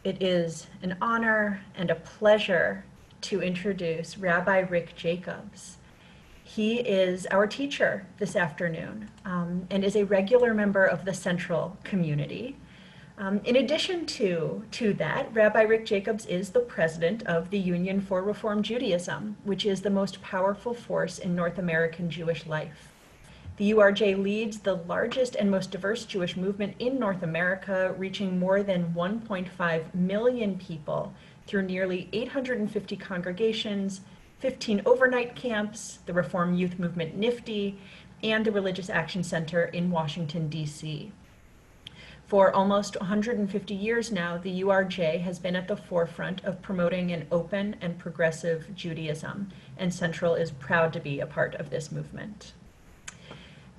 It is an honor and a pleasure to introduce Rabbi Rick Jacobs. He is our teacher this afternoon and is a regular member of the Central community. In addition to that, Rabbi Rick Jacobs is the president of the Union for Reform Judaism, which is the most powerful force in North American Jewish life. The URJ leads the largest and most diverse Jewish movement in North America, reaching more than 1.5 million people through nearly 850 congregations, 15 overnight camps, the Reform Youth Movement NIFTY, and the Religious Action Center in Washington, D.C. For almost 150 years now, the URJ has been at the forefront of promoting an open and progressive Judaism, and Central is proud to be a part of this movement.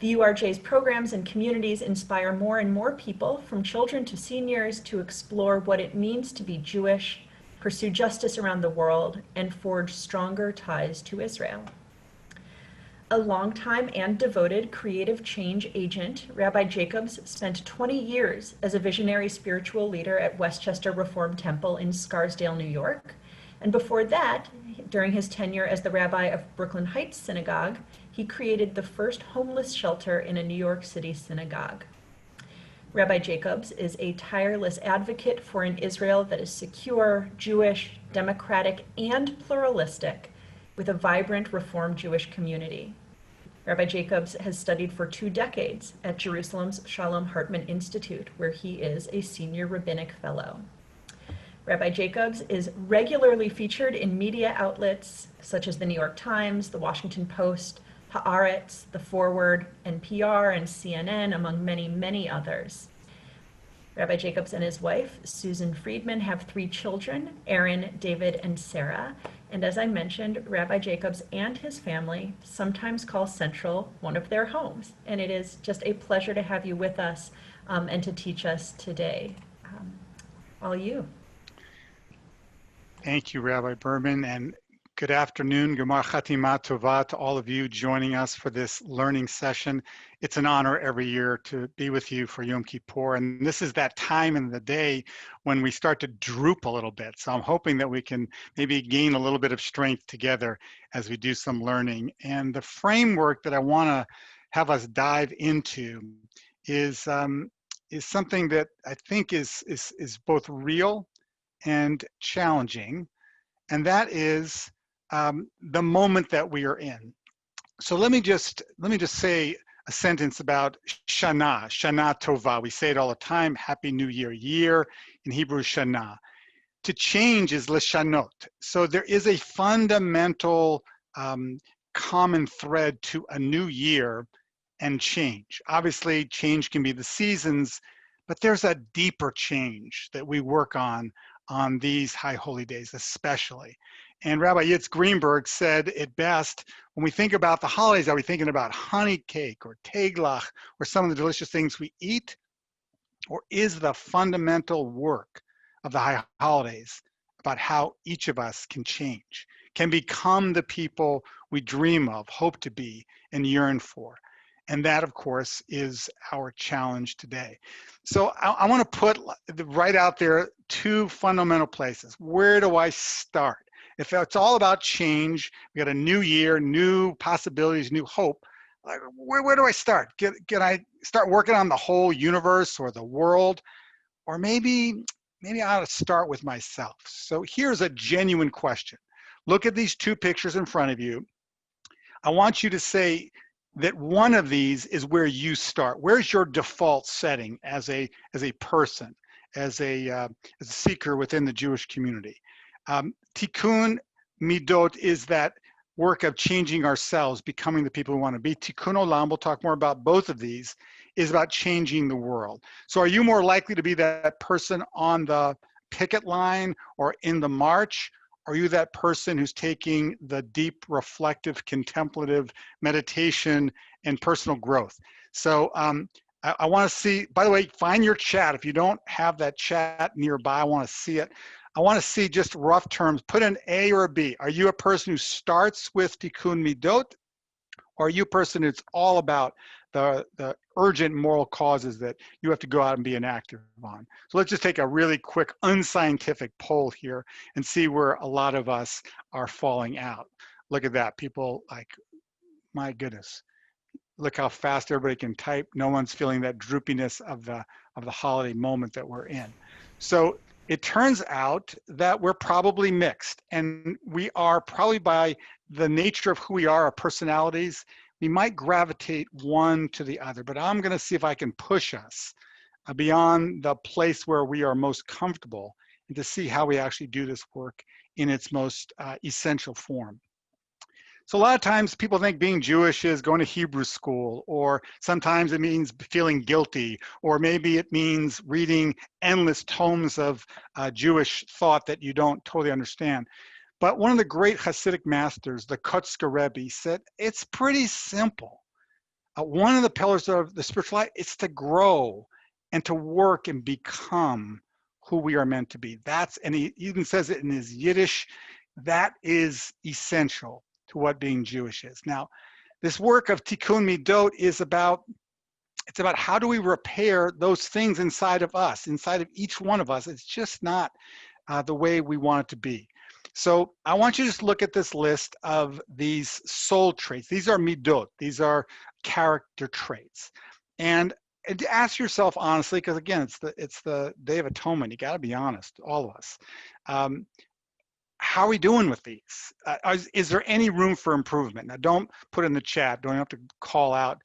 The URJ's programs and communities inspire more and more people, from children to seniors, to explore what it means to be Jewish, pursue justice around the world, and forge stronger ties to Israel. A longtime and devoted creative change agent, Rabbi Jacobs spent 20 years as a visionary spiritual leader at Westchester Reform Temple in Scarsdale, New York. And before that, during his tenure as the rabbi of Brooklyn Heights Synagogue, he created the first homeless shelter in a New York City synagogue. Rabbi Jacobs is a tireless advocate for an Israel that is secure, Jewish, democratic, and pluralistic, with a vibrant Reform Jewish community. Rabbi Jacobs has studied for 2 decades at Jerusalem's Shalom Hartman Institute, where he is a senior rabbinic fellow. Rabbi Jacobs is regularly featured in media outlets such as the New York Times, the Washington Post, Haaretz, The Forward, NPR, and CNN, among many, many others. Rabbi Jacobs and his wife, Susan Friedman, have 3 children, Aaron, David, and Sarah. And as I mentioned, Rabbi Jacobs and his family sometimes call Central one of their homes. And it is just a pleasure to have you with us and to teach us today. All you. Thank you, Rabbi Berman, and good afternoon, Gemar Chatima Tova, to all of you joining us for this learning session. It's an honor every year to be with you for Yom Kippur, and this is that time in the day when we start to droop a little bit. So I'm hoping that we can maybe gain a little bit of strength together as we do some learning. And the framework that I want to have us dive into is something that I think is both real and challenging, and that is the moment that we are in. So let me just say a sentence about Shana Tova. We say it all the time, Happy New Year. Year in Hebrew, Shana. To change is Leshanot. So there is a fundamental common thread to a new year and change. Obviously, change can be the seasons, but there's a deeper change that we work on these high holy days, especially. And Rabbi Yitzhak Greenberg said it best, when we think about the holidays, are we thinking about honey cake or teglach or some of the delicious things we eat? Or is the fundamental work of the high holidays about how each of us can change, can become the people we dream of, hope to be, and yearn for? And that, of course, is our challenge today. So I want to put right out there 2 fundamental places. Where do I start? If it's all about change, we got a new year, new possibilities, new hope, where do I start? Can I start working on the whole universe or the world? Or maybe I ought to start with myself. So here's a genuine question. Look at these 2 pictures in front of you. I want you to say that one of these is where you start. Where's your default setting as a person, as a seeker within the Jewish community? Tikkun midot is that work of changing ourselves, becoming the people we want to be. Tikkun olam, we'll talk more about both of these, is about changing the world. So are you more likely to be that person on the picket line or in the march? Are you that person who's taking the deep, reflective, contemplative meditation and personal growth? So I want to see, by the way, find your chat. If you don't have that chat nearby, I want to see it. I want to see just rough terms. Put an A or a B. Are you a person who starts with Tikkun Midot? Or are you a person who's all about the urgent moral causes that you have to go out and be inactive on? So let's just take a really quick unscientific poll here and see where a lot of us are falling out. Look at that. People like, my goodness, look how fast everybody can type. No one's feeling that droopiness of the holiday moment that we're in. So it turns out that we're probably mixed, and we are probably, by the nature of who we are, our personalities, we might gravitate one to the other, but I'm going to see if I can push us beyond the place where we are most comfortable and to see how we actually do this work in its most essential form. So a lot of times people think being Jewish is going to Hebrew school, or sometimes it means feeling guilty, or maybe it means reading endless tomes of Jewish thought that you don't totally understand. But one of the great Hasidic masters, the Kotzker Rebbe, said it's pretty simple. One of the pillars of the spiritual life is to grow and to work and become who we are meant to be. And he even says it in his Yiddish, that is essential to what being Jewish is. Now, this work of Tikkun midot is about, it's about how do we repair those things inside of us, inside of each one of us. It's just not the way we want it to be. So I want you to just look at this list of these soul traits. These are midot. These are character traits. And to ask yourself honestly, because again, it's the Day of Atonement. You got to be honest, all of us. How are we doing with these? Is there any room for improvement? Now, don't put in the chat. Don't have to call out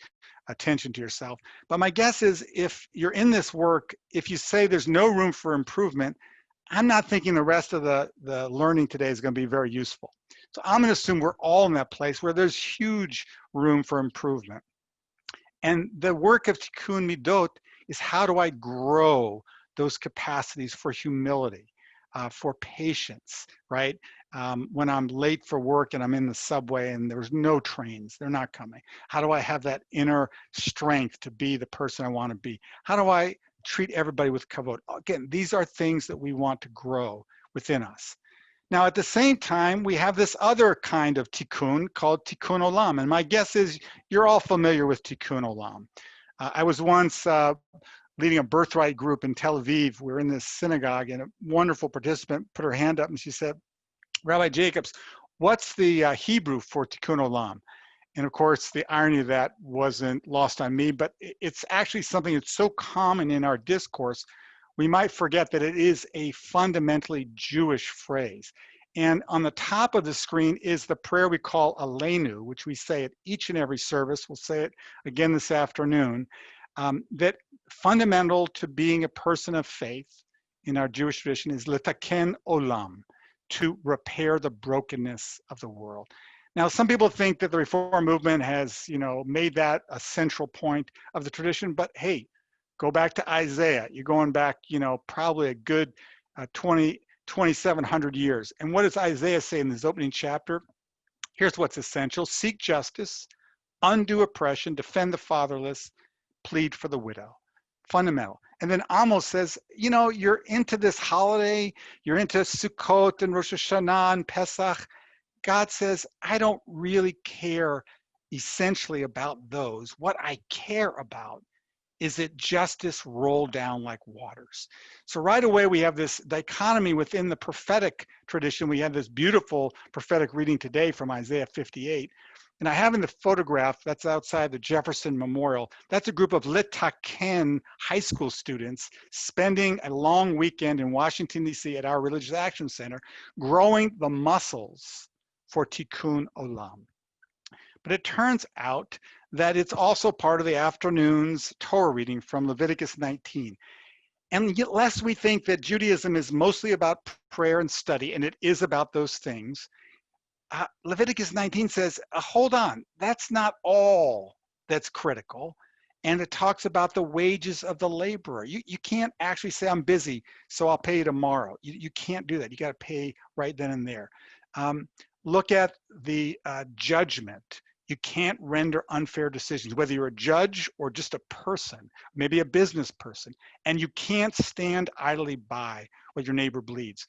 attention to yourself. But my guess is if you're in this work, if you say there's no room for improvement, I'm not thinking the rest of the learning today is going to be very useful. So I'm going to assume we're all in that place where there's huge room for improvement. And the work of Tikkun midot is how do I grow those capacities for humility, for patience, right? When I'm late for work and I'm in the subway and there's no trains, they're not coming. How do I have that inner strength to be the person I want to be? How do I treat everybody with kavod? Again, these are things that we want to grow within us. Now, at the same time, we have this other kind of tikkun called tikkun olam. And my guess is you're all familiar with tikkun olam. I was once leading a birthright group in Tel Aviv. We were in this synagogue, and a wonderful participant put her hand up and she said, Rabbi Jacobs, what's the Hebrew for tikkun olam? And of course, the irony of that wasn't lost on me, but it's actually something that's so common in our discourse, we might forget that it is a fundamentally Jewish phrase. And on the top of the screen is the prayer we call Aleinu, which we say at each and every service. We'll say it again this afternoon. That fundamental to being a person of faith in our Jewish tradition is letaken olam, to repair the brokenness of the world. Now, some people think that the Reform movement has, made that a central point of the tradition, but hey, go back to Isaiah. You're going back, probably a good 2,700 years. And what does Isaiah say in this opening chapter? Here's what's essential: seek justice, undo oppression, defend the fatherless, plead for the widow. Fundamental. And then Amos says, you're into this holiday, you're into Sukkot and Rosh Hashanah and Pesach. God says, I don't really care essentially about those. What I care about is that justice roll down like waters. So right away, we have this dichotomy within the prophetic tradition. We have this beautiful prophetic reading today from Isaiah 58. And I have in the photograph that's outside the Jefferson Memorial, that's a group of Litaken high school students spending a long weekend in Washington, D.C. at our Religious Action Center, growing the muscles for Tikkun Olam. But it turns out that it's also part of the afternoon's Torah reading from Leviticus 19. And yet, lest we think that Judaism is mostly about prayer and study, and it is about those things, Leviticus 19 says, hold on, that's not all that's critical. And it talks about the wages of the laborer. You can't actually say, I'm busy, so I'll pay you tomorrow. You can't do that. You got to pay right then and there. Look at the judgment. You can't render unfair decisions, whether you're a judge or just a person, maybe a business person. And you can't stand idly by while your neighbor bleeds.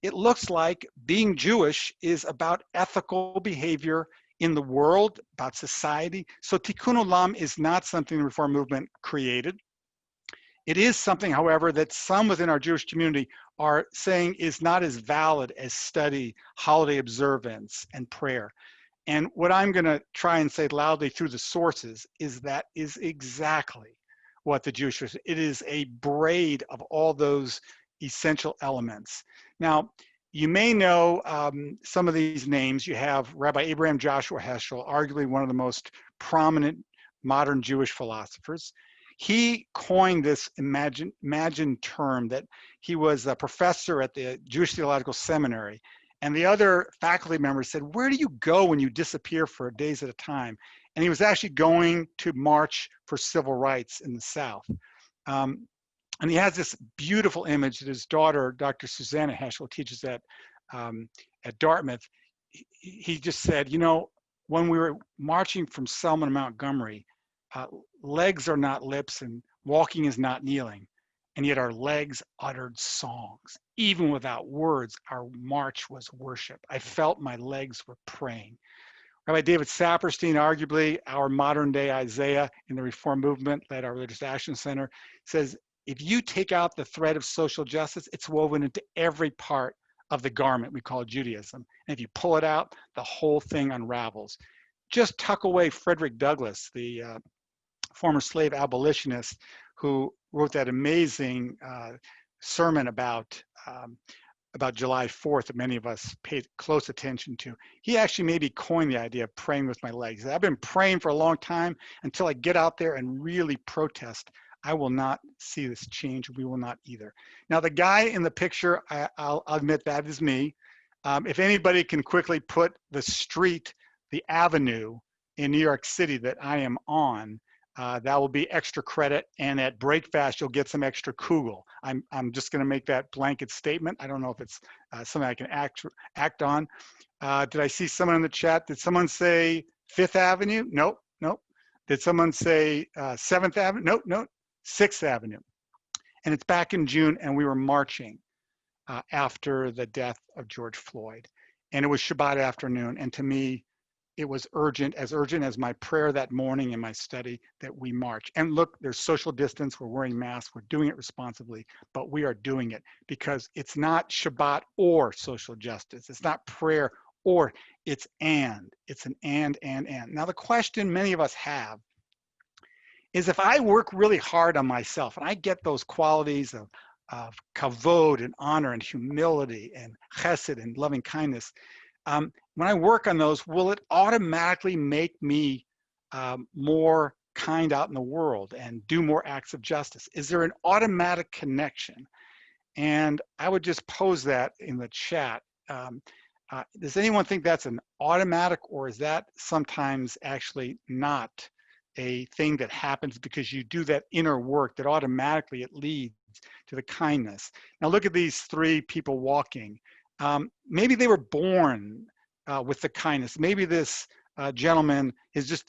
It looks like being Jewish is about ethical behavior in the world, about society. So Tikkun olam is not something the Reform movement created. It is something, however, that some within our Jewish community are saying is not as valid as study, holiday observance, and prayer. And what I'm going to try and say loudly through the sources is that is exactly what the Jewish, it is a braid of all those essential elements. Now, you may know some of these names. You have Rabbi Abraham Joshua Heschel, arguably one of the most prominent modern Jewish philosophers. He coined this imagined term that he was a professor at the Jewish Theological Seminary. And the other faculty members said, where do you go when you disappear for days at a time? And he was actually going to march for civil rights in the South. And he has this beautiful image that his daughter, Dr. Susanna Heschel, teaches at Dartmouth. He just said, you know, when we were marching from Selma to Montgomery, legs are not lips and walking is not kneeling. And yet our legs uttered songs. Even without words, our march was worship. I felt my legs were praying. Rabbi David Saperstein, arguably our modern day Isaiah in the Reform movement, led our Religious Action Center, says, if you take out the thread of social justice, it's woven into every part of the garment we call Judaism. And if you pull it out, the whole thing unravels. Just tuck away Frederick Douglass, the former slave abolitionist who wrote that amazing sermon about July 4th that many of us paid close attention to. He actually maybe coined the idea of praying with my legs. I've been praying for a long time until I get out there and really protest. I will not see this change. We will not either. Now, the guy in the picture, I'll admit that is me. If anybody can quickly put the street, the avenue in New York City that I am on, that will be extra credit, and at Breakfast you'll get some extra kugel. I'm just going to make that blanket statement. I don't know if it's something I can act on. Did I see someone in the chat? Did someone say Fifth Avenue? Nope, nope. Did someone say 7th Avenue? Nope, nope. 6th Avenue. And it's back in June, and we were marching after the death of George Floyd, and it was Shabbat afternoon, and to me, it was urgent as my prayer that morning in my study that we march. And look, there's social distance, we're wearing masks, we're doing it responsibly, but we are doing it because it's not Shabbat or social justice. It's not prayer or, it's an and. Now the question many of us have is, if I work really hard on myself and I get those qualities of kavod and honor and humility and chesed and loving kindness, when I work on those, will it automatically make me more kind out in the world and do more acts of justice? Is there an automatic connection? And I would just pose that in the chat. Does anyone think that's an automatic, or is that sometimes actually not a thing that happens because you do that inner work that automatically it leads to the kindness? Now look at these three people walking. Maybe they were born with the kindness. Maybe this gentleman is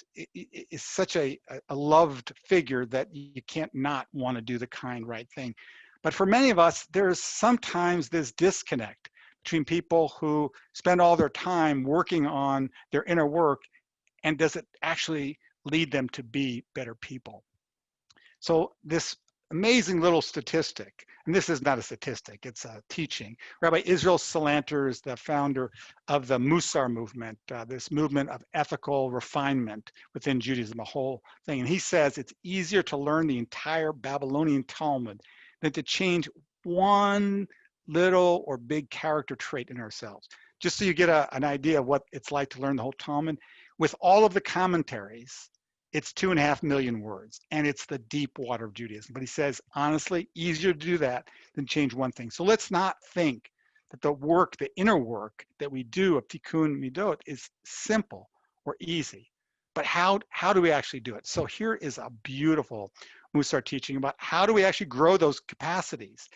such a loved figure that you can't not want to do the kind, right thing. But for many of us, there's sometimes this disconnect between people who spend all their time working on their inner work, and does it actually lead them to be better people? So this amazing little statistic, and this is not a statistic, it's a teaching. Rabbi Israel Salanter is the founder of the Musar movement, this movement of ethical refinement within Judaism, a whole thing. And he says it's easier to learn the entire Babylonian Talmud than to change one little or big character trait in ourselves. Just so you get an idea of what it's like to learn the whole Talmud, with all of the commentaries, it's 2.5 million words, and it's the deep water of Judaism. But he says, honestly, easier to do that than change one thing. So let's not think that the work, the inner work that we do of Tikkun midot is simple or easy. But how do we actually do it? So here is a beautiful Musar teaching about how do we actually grow those capacities.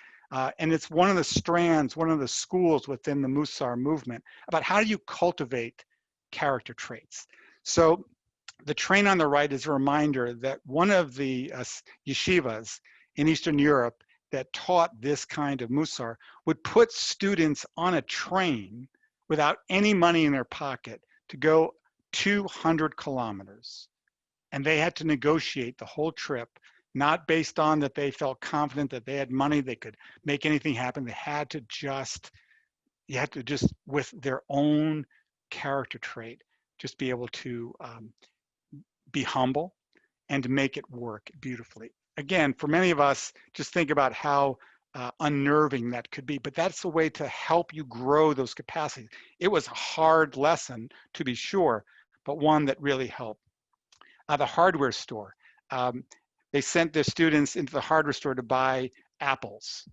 And it's one of the strands, one of the schools within the Musar movement about how do you cultivate character traits. So the train on the right is a reminder that one of the yeshivas in Eastern Europe that taught this kind of Musar would put students on a train without any money in their pocket to go 200 kilometers. And they had to negotiate the whole trip, not based on that they felt confident that they had money, they could make anything happen. They had to just, you had to just, with their own character trait, just be able to be humble and to make it work beautifully. Again, for many of us, just think about how unnerving that could be, but that's a way to help you grow those capacities. It was a hard lesson, to be sure, but one that really helped. The hardware store, they sent their students into the hardware store to buy apples,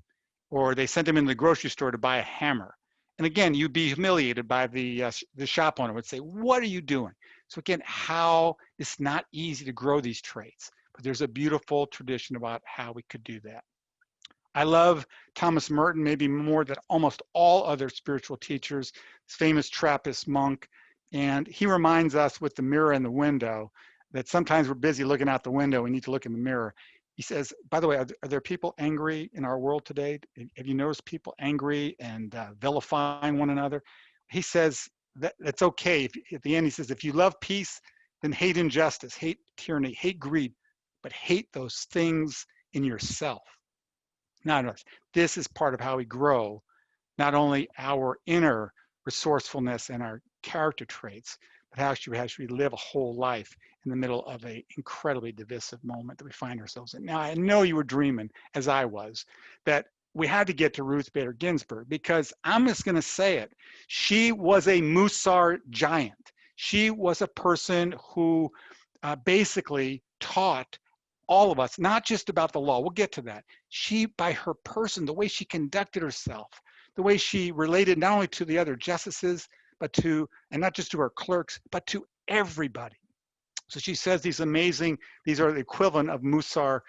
or they sent them in the grocery store to buy a hammer. And again, you'd be humiliated by the shop owner would say, "What are you doing?" So again, how it's not easy to grow these traits, but there's a beautiful tradition about how we could do that. I love Thomas Merton, maybe more than almost all other spiritual teachers, this famous Trappist monk. And he reminds us with the mirror in the window that sometimes we're busy looking out the window, we need to look in the mirror. He says, by the way, are there people angry in our world today? Have you noticed people angry and vilifying one another? He says that that's okay. At the end, he says, if you love peace, then hate injustice, hate tyranny, hate greed, but hate those things in yourself. Now, this is part of how we grow, not only our inner resourcefulness and our character traits, but how should we live a whole life in the middle of an incredibly divisive moment that we find ourselves in. Now, I know you were dreaming, as I was, that we had to get to Ruth Bader Ginsburg, because I'm just going to say it. She was a Musar giant. She was a person who basically taught all of us, not just about the law. We'll get to that. She, by her person, the way she conducted herself, the way she related not only to the other justices, but to, and not just to her clerks, but to everybody. So she says these are the equivalent of Musar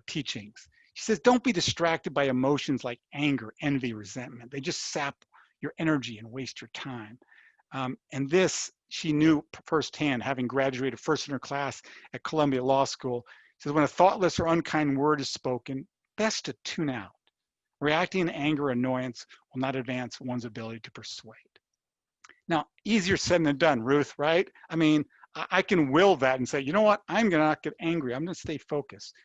teachings. She says, don't be distracted by emotions like anger, envy, resentment. They just sap your energy and waste your time. And this she knew firsthand, having graduated first in her class at Columbia Law School. She says, when a thoughtless or unkind word is spoken, best to tune out. Reacting in anger or annoyance will not advance one's ability to persuade. Now, easier said than done, Ruth, right? I mean, I can will that and say, you know what? I'm going to not get angry. I'm going to stay focused.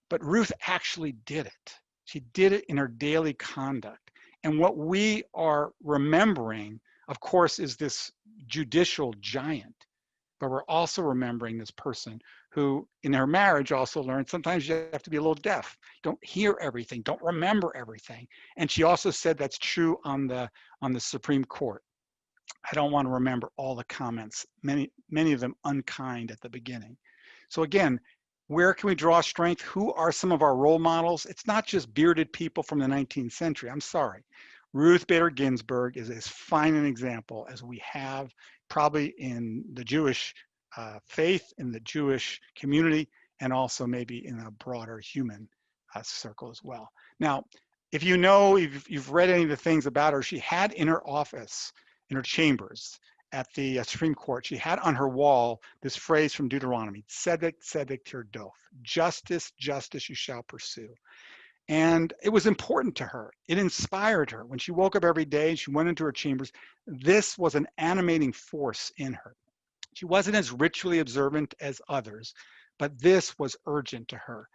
But Ruth actually did it. She did it in her daily conduct. And what we are remembering, of course, is this judicial giant. But we're also remembering this person who, in her marriage, also learned sometimes you have to be a little deaf. Don't hear everything. Don't remember everything. And she also said that's true on the Supreme Court. I don't want to remember all the comments, many of them unkind at the beginning. So again, where can we draw strength? Who are some of our role models? It's not just bearded people from the 19th century. I'm sorry. Ruth Bader Ginsburg is as fine an example as we have probably in the Jewish faith, in the Jewish community, and also maybe in a broader human circle as well. Now, if you know, if you've read any of the things about her, she had in her office, in her chambers at the Supreme Court, she had on her wall this phrase from Deuteronomy, Tzedek, Tzedek Tirdof, justice, justice you shall pursue. And it was important to her. It inspired her. When she woke up every day, she went into her chambers. This was an animating force in her. She wasn't as ritually observant as others, but this was urgent to her.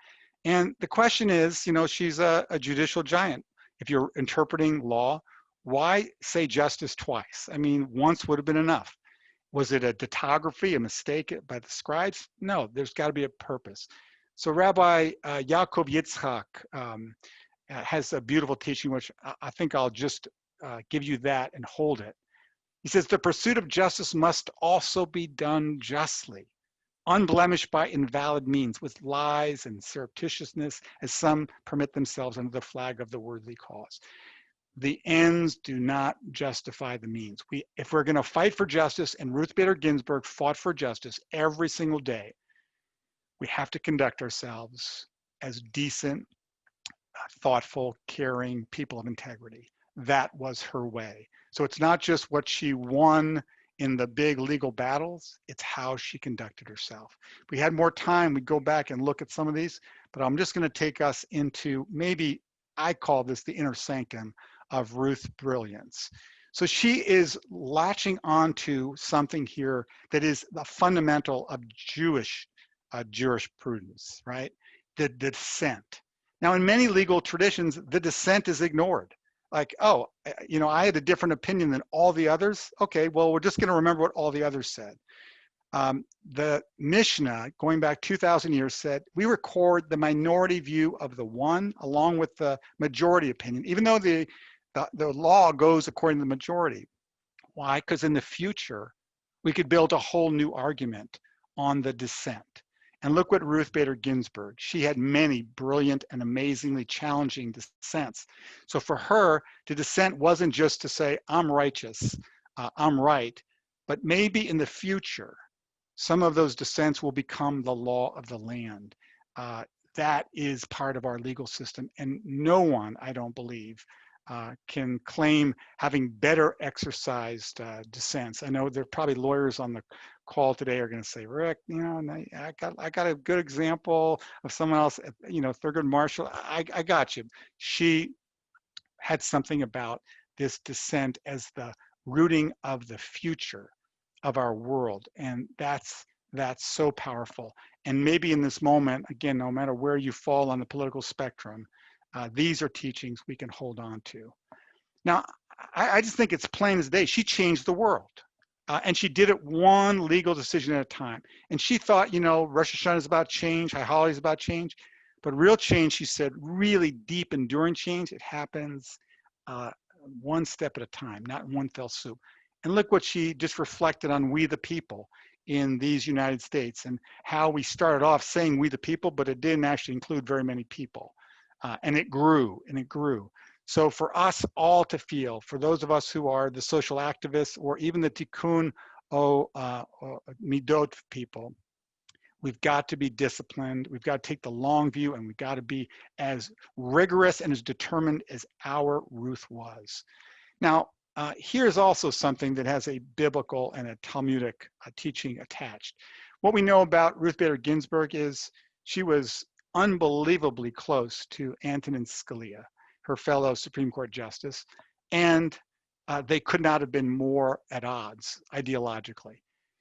And the question is, you know, she's a judicial giant. If you're interpreting law, why say justice twice? I mean, once would have been enough. Was it a tautography, a mistake by the scribes? No, there's got to be a purpose. So Rabbi Yaakov Yitzchak has a beautiful teaching, which I think I'll just give you that and hold it. He says, the pursuit of justice must also be done justly, unblemished by invalid means, with lies and surreptitiousness, as some permit themselves under the flag of the worthy cause. The ends do not justify the means. If we're going to fight for justice, and Ruth Bader Ginsburg fought for justice every single day, we have to conduct ourselves as decent, thoughtful, caring people of integrity. That was her way. So it's not just what she won in the big legal battles, it's how she conducted herself. If we had more time, we'd go back and look at some of these, but I'm just going to take us into, maybe I call this the inner sanctum of Ruth's brilliance. So she is latching onto something here that is the fundamental of Jewish jurisprudence, right? The dissent. Now, in many legal traditions, the dissent is ignored. Like, oh, I had a different opinion than all the others. Okay, well, we're just going to remember what all the others said. The Mishnah, going back 2,000 years, said we record the minority view of the one along with the majority opinion, even though the law goes according to the majority. Why? Because in the future, we could build a whole new argument on the dissent. And look what Ruth Bader Ginsburg, she had many brilliant and amazingly challenging dissents. So for her, the dissent wasn't just to say, I'm righteous, I'm right, but maybe in the future, some of those dissents will become the law of the land. That is part of our legal system. And no one, I don't believe, can claim having better exercised dissents. I know there are probably lawyers on the call today are going to say, Rick, I got a good example of someone else, Thurgood Marshall. I got you. She had something about this dissent as the rooting of the future of our world, and that's so powerful. And maybe in this moment, again, no matter where you fall on the political spectrum, these are teachings we can hold on to. Now, I just think it's plain as day. She changed the world. And she did it one legal decision at a time. And she thought, Rosh Hashanah is about change, High Holiday is about change. But real change, she said, really deep, enduring change, it happens one step at a time, not one fell swoop. And look what she just reflected on we the people in these United States and how we started off saying we the people, but it didn't actually include very many people. And it grew and it grew. So for us all to feel, for those of us who are the social activists or even the Tikkun midot people, we've got to be disciplined. We've got to take the long view, and we've got to be as rigorous and as determined as our Ruth was. Now, here's also something that has a biblical and a Talmudic teaching attached. What we know about Ruth Bader Ginsburg is she was unbelievably close to Antonin Scalia, her fellow Supreme Court justice, and they could not have been more at odds ideologically.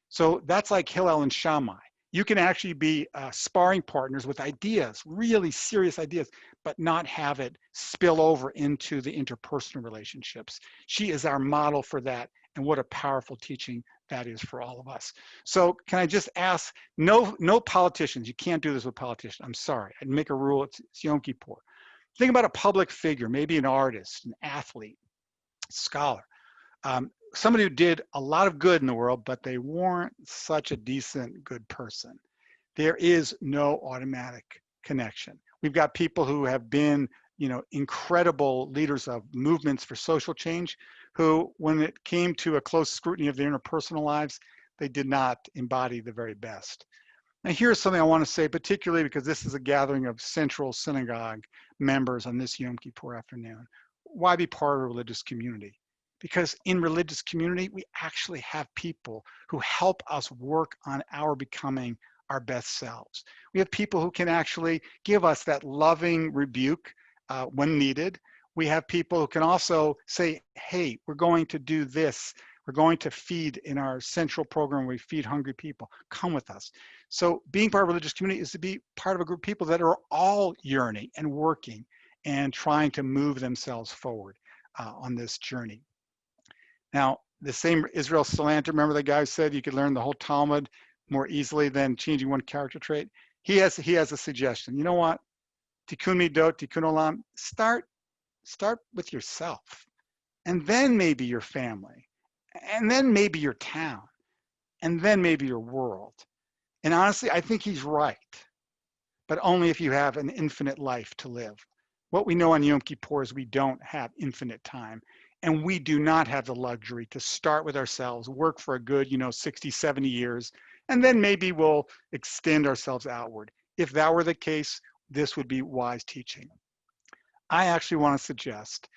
So that's like Hillel and Shammai. You can actually be sparring partners with ideas, really serious ideas, but not have it spill over into the interpersonal relationships. She is our model for that, and what a powerful teaching that is for all of us. So can I just ask, no politicians, you can't do this with politicians, I'm sorry, I'd make a rule, it's Yom Kippur. Think about a public figure, maybe an artist, an athlete, scholar, somebody who did a lot of good in the world, but they weren't such a decent, good person. There is no automatic connection. We've got people who have been, incredible leaders of movements for social change, who, when it came to a close scrutiny of their interpersonal lives, they did not embody the very best. Now, here's something I want to say, particularly because this is a gathering of Central Synagogue members on this Yom Kippur afternoon. Why be part of a religious community? Because in religious community, we actually have people who help us work on our becoming our best selves. We have people who can actually give us that loving rebuke when needed. We have people who can also say, hey, we're going to do this. We're going to feed in our central program. We feed hungry people. Come with us. So being part of a religious community is to be part of a group of people that are all yearning and working and trying to move themselves forward on this journey. Now, the same Israel Salanter, remember the guy who said you could learn the whole Talmud more easily than changing one character trait? He has a suggestion. You know what? Tikkun midot, tikkun olam. Start with yourself, and then maybe your family, and then maybe your town, and then maybe your world. And honestly, I think he's right, but only if you have an infinite life to live. What we know on Yom Kippur is we don't have infinite time. And we do not have the luxury to start with ourselves, work for a good, 60, 70 years, and then maybe we'll extend ourselves outward. If that were the case, this would be wise teaching. I actually want to suggest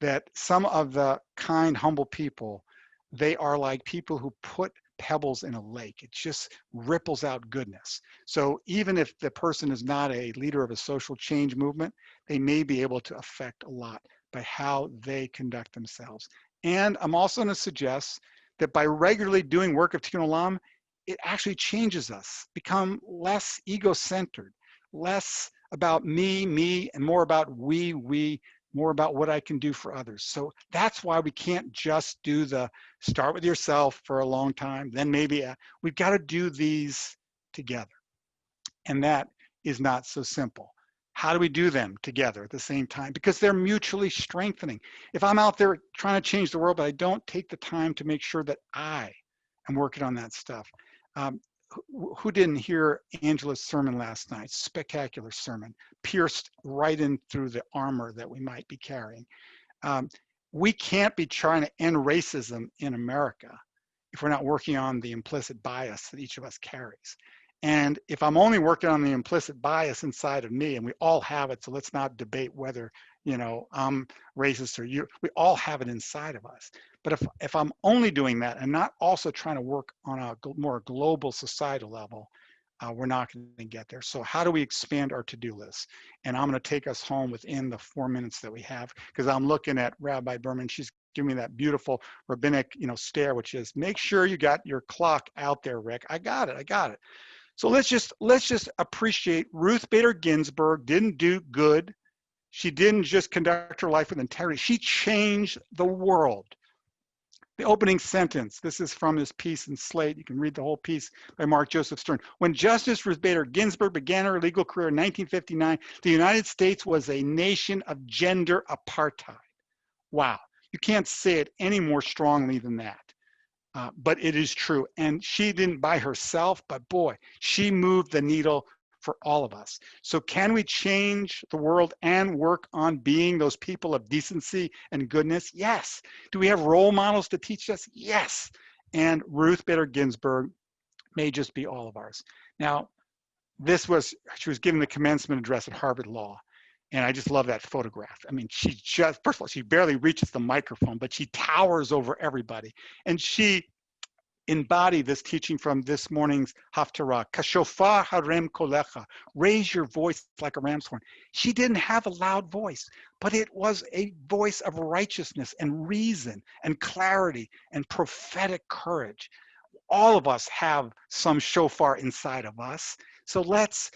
that some of the kind, humble people, they are like people who put pebbles in a lake. It just ripples out goodness. So even if the person is not a leader of a social change movement, they may be able to affect a lot by how they conduct themselves. And I'm also going to suggest that by regularly doing work of Tikkun Olam, it actually changes us, become less ego-centered, less about me, and more about we, more about what I can do for others. So that's why we can't just do the start with yourself for a long time, then maybe we've got to do these together. And that is not so simple. How do we do them together at the same time? Because they're mutually strengthening. If I'm out there trying to change the world, but I don't take the time to make sure that I am working on that stuff. Who didn't hear Angela's sermon last night? Spectacular sermon, pierced right in through the armor that we might be carrying. We can't be trying to end racism in America if we're not working on the implicit bias that each of us carries. And if I'm only working on the implicit bias inside of me, and we all have it, so let's not debate whether, I'm racist or you, we all have it inside of us. But if I'm only doing that and not also trying to work on a more global societal level, we're not going to get there. So how do we expand our to-do list? And I'm going to take us home within the 4 minutes that we have, because I'm looking at Rabbi Berman. She's giving me that beautiful rabbinic, stare, which is, make sure you got your clock out there, Rick. I got it. So let's just appreciate Ruth Bader Ginsburg didn't do good. She didn't just conduct her life with integrity. She changed the world. The opening sentence, this is from his piece in Slate. You can read the whole piece by Mark Joseph Stern. When Justice Ruth Bader Ginsburg began her legal career in 1959, the United States was a nation of gender apartheid. Wow, you can't say it any more strongly than that. But it is true. And she didn't by herself, but boy, she moved the needle for all of us. So can we change the world and work on being those people of decency and goodness? Yes. Do we have role models to teach us? Yes. And Ruth Bader Ginsburg may just be all of ours. Now, she was giving the commencement address at Harvard Law. And I just love that photograph. I mean, first of all, she barely reaches the microphone, but she towers over everybody. And she embodied this teaching from this morning's Haftarah. Kashofar harem kolecha. Raise your voice like a ram's horn. She didn't have a loud voice, but it was a voice of righteousness and reason and clarity and prophetic courage. All of us have some shofar inside of us. So let's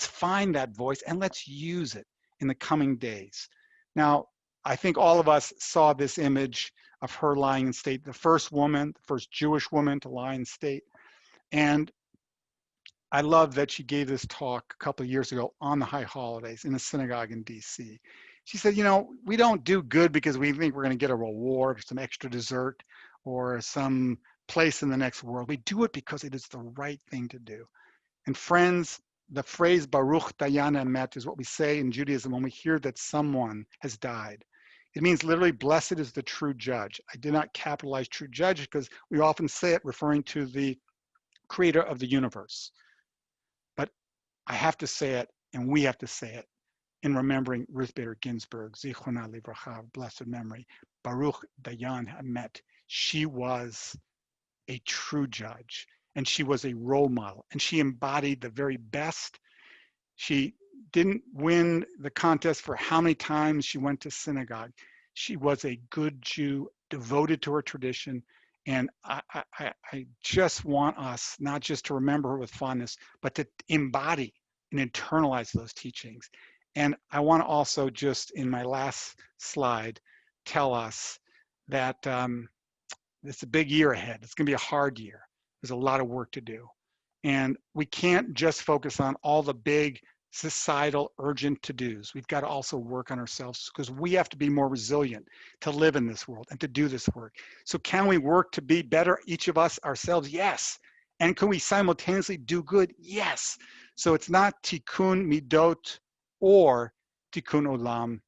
find that voice and let's use it in the coming days. Now, I think all of us saw this image of her lying in state, the first Jewish woman to lie in state. And I love that she gave this talk a couple of years ago on the high holidays in a synagogue in DC. She said, we don't do good because we think we're going to get a reward or some extra dessert or some place in the next world. We do it because it is the right thing to do. And friends, the phrase Baruch Dayan Emet is what we say in Judaism when we hear that someone has died. It means literally, blessed is the true judge. I did not capitalize true judge because we often say it referring to the creator of the universe. But I have to say it, and we have to say it, in remembering Ruth Bader Ginsburg, Zichrona Livracha, blessed memory, Baruch Dayan Emet. She was a true judge, and she was a role model, and she embodied the very best. She didn't win the contest for how many times she went to synagogue. She was a good Jew, devoted to her tradition, and I just want us not just to remember her with fondness, but to embody and internalize those teachings. And I want to also just, in my last slide, tell us that it's a big year ahead. It's going to be a hard year. There's a lot of work to do. And we can't just focus on all the big societal urgent to-dos. We've got to also work on ourselves because we have to be more resilient to live in this world and to do this work. So can we work to be better, each of us ourselves? Yes. And can we simultaneously do good? Yes. So it's not Tikkun midot or Tikkun olam.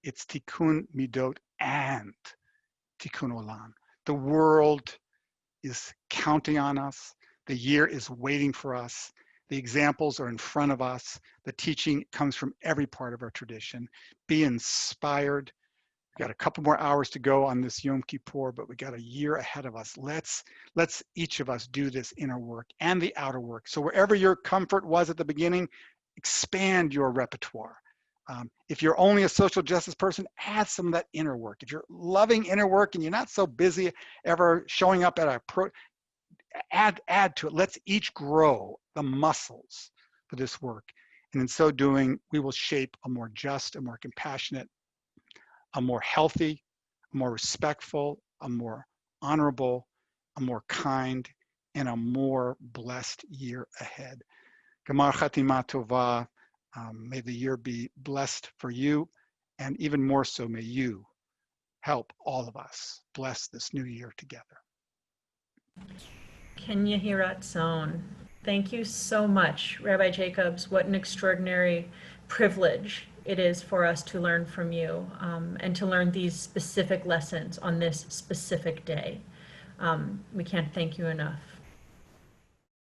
It's Tikkun midot and Tikkun olam. The world is counting on us. The year is waiting for us. The examples are in front of us. The teaching comes from every part of our tradition. Be inspired. We've got a couple more hours to go on this Yom Kippur, but we got a year ahead of us. Let's each of us do this inner work and the outer work. So wherever your comfort was at the beginning, expand your repertoire. If you're only a social justice person, add some of that inner work. If you're loving inner work and you're not so busy ever showing up at add to it. Let's each grow the muscles for this work. And in so doing, we will shape a more just, a more compassionate, a more healthy, a more respectful, a more honorable, a more kind, and a more blessed year ahead. Gamar Chatima Tova. May the year be blessed for you, and even more so, may you help all of us bless this new year together. Kenya Hiratzon. Thank you so much, Rabbi Jacobs. What an extraordinary privilege it is for us to learn from you and to learn these specific lessons on this specific day. We can't thank you enough.